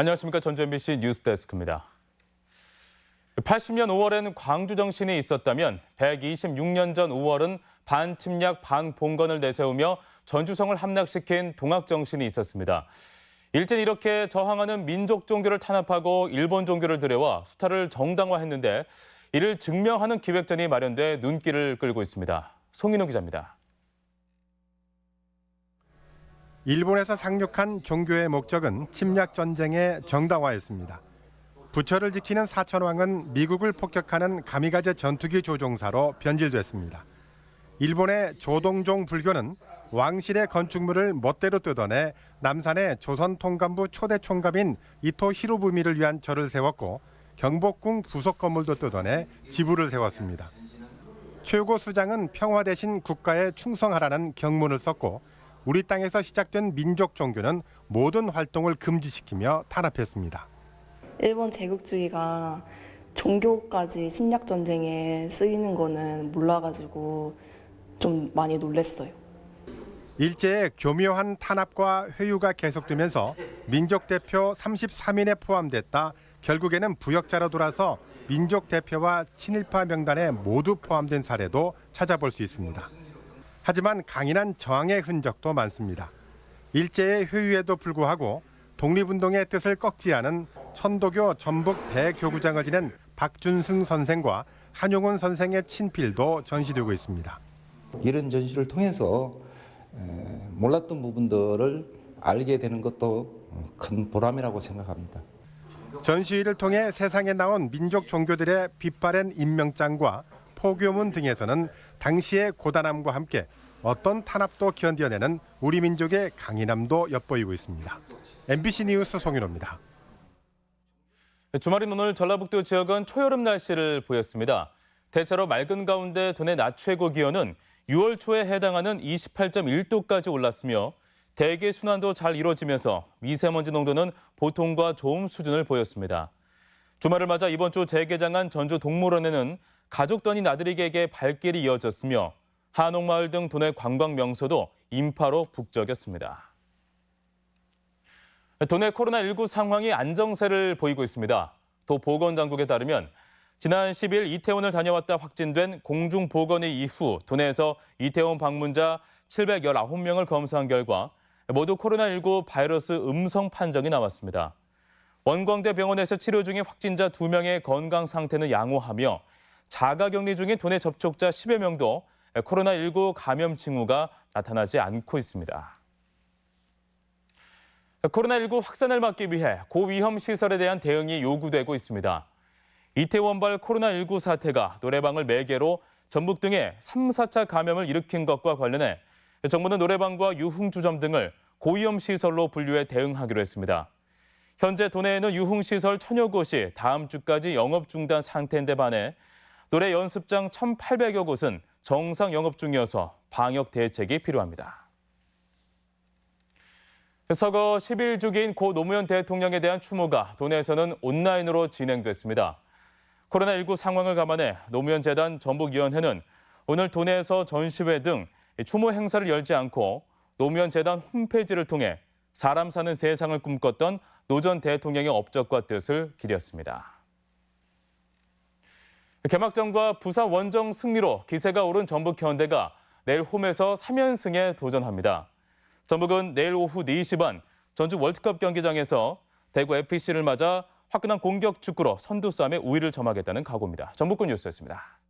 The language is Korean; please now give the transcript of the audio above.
안녕하십니까. 전주 MBC 뉴스데스크입니다. 80년 5월엔 광주 정신이 있었다면 126년 전 5월은 반침략 반봉건을 내세우며 전주성을 함락시킨 동학 정신이 있었습니다. 일제는 이렇게 저항하는 민족 종교를 탄압하고 일본 종교를 들여와 수탈을 정당화했는데 이를 증명하는 기획전이 마련돼 눈길을 끌고 있습니다. 송인호 기자입니다. 일본에서 상륙한 종교의 목적은 침략 전쟁의 정당화였습니다. 부처를 지키는 사천왕은 미국을 폭격하는 가미가제 전투기 조종사로 변질됐습니다. 일본의 조동종 불교는 왕실의 건축물을 멋대로 뜯어내 남산에 조선 통감부 초대 총감인 이토 히로부미를 위한 절을 세웠고 경복궁 부속 건물도 뜯어내 지부를 세웠습니다. 최고 수장은 평화 대신 국가에 충성하라는 경문을 썼고 우리 땅에서 시작된 민족 종교는 모든 활동을 금지시키며 탄압했습니다. 일본 제국주의가 종교까지 침략 전쟁에 쓰이는 거는 몰라가지고 좀 많이 놀랐어요. 일제의 교묘한 탄압과 회유가 계속되면서 민족 대표 33인에 포함됐다 결국에는 부역자로 돌아서 민족 대표와 친일파 명단에 모두 포함된 사례도 찾아볼 수 있습니다. 하지만 강인한 저항의 흔적도 많습니다. 일제의 회유에도 불구하고 독립운동의 뜻을 꺾지 않은 천도교 전북 대교구장을 지낸 박준승 선생과 한용운 선생의 친필도 전시되고 있습니다. 이런 전시를 통해서 몰랐던 부분들을 알게 되는 것도 큰 보람이라고 생각합니다. 전시회를 통해 세상에 나온 민족 종교들의 빛바랜 인명장과 포교문 등에서는 당시의 고단함과 함께 어떤 탄압도 견뎌내는 우리 민족의 강인함도 엿보이고 있습니다. MBC 뉴스 송인호입니다. 주말인 오늘 전라북도 지역은 초여름 날씨를 보였습니다. 대체로 맑은 가운데 도내 낮 최고 기온은 6월 초에 해당하는 28.1도까지 올랐으며 대기 순환도 잘 이루어지면서 미세먼지 농도는 보통과 좋음 수준을 보였습니다. 주말을 맞아 이번 주 재개장한 전주 동물원에는 가족 단위 나들이객의 발길이 이어졌으며 한옥마을 등 도내 관광 명소도 인파로 북적였습니다. 도내 코로나19 상황이 안정세를 보이고 있습니다. 도 보건당국에 따르면 지난 10일 이태원을 다녀왔다 확진된 공중보건의 이후 도내에서 이태원 방문자 719명을 검사한 결과 모두 코로나19 바이러스 음성 판정이 나왔습니다. 원광대 병원에서 치료 중인 확진자 2명의 건강 상태는 양호하며 자가격리 중인 도내 접촉자 10여 명도 코로나19 감염 징후가 나타나지 않고 있습니다. 코로나19 확산을 막기 위해 고위험 시설에 대한 대응이 요구되고 있습니다. 이태원발 코로나19 사태가 노래방을 매개로 전북 등에 3, 4차 감염을 일으킨 것과 관련해 정부는 노래방과 유흥주점 등을 고위험 시설로 분류해 대응하기로 했습니다. 현재 도내에는 유흥시설 1000여 곳이 다음 주까지 영업 중단 상태인데 반해 노래 연습장 1,800여 곳은 정상 영업 중이어서 방역 대책이 필요합니다. 서거 10일 주기인 고 노무현 대통령에 대한 추모가 도내에서는 온라인으로 진행됐습니다. 코로나19 상황을 감안해 노무현 재단 전북위원회는 오늘 도내에서 전시회 등 추모 행사를 열지 않고 노무현 재단 홈페이지를 통해 사람 사는 세상을 꿈꿨던 노 전 대통령의 업적과 뜻을 기렸습니다. 개막전과 부산 원정 승리로 기세가 오른 전북 현대가 내일 홈에서 3연승에 도전합니다. 전북은 내일 오후 4시 반 전주 월드컵 경기장에서 대구 FC를 맞아 화끈한 공격 축구로 선두 싸움에 우위를 점하겠다는 각오입니다. 전북권 뉴스였습니다.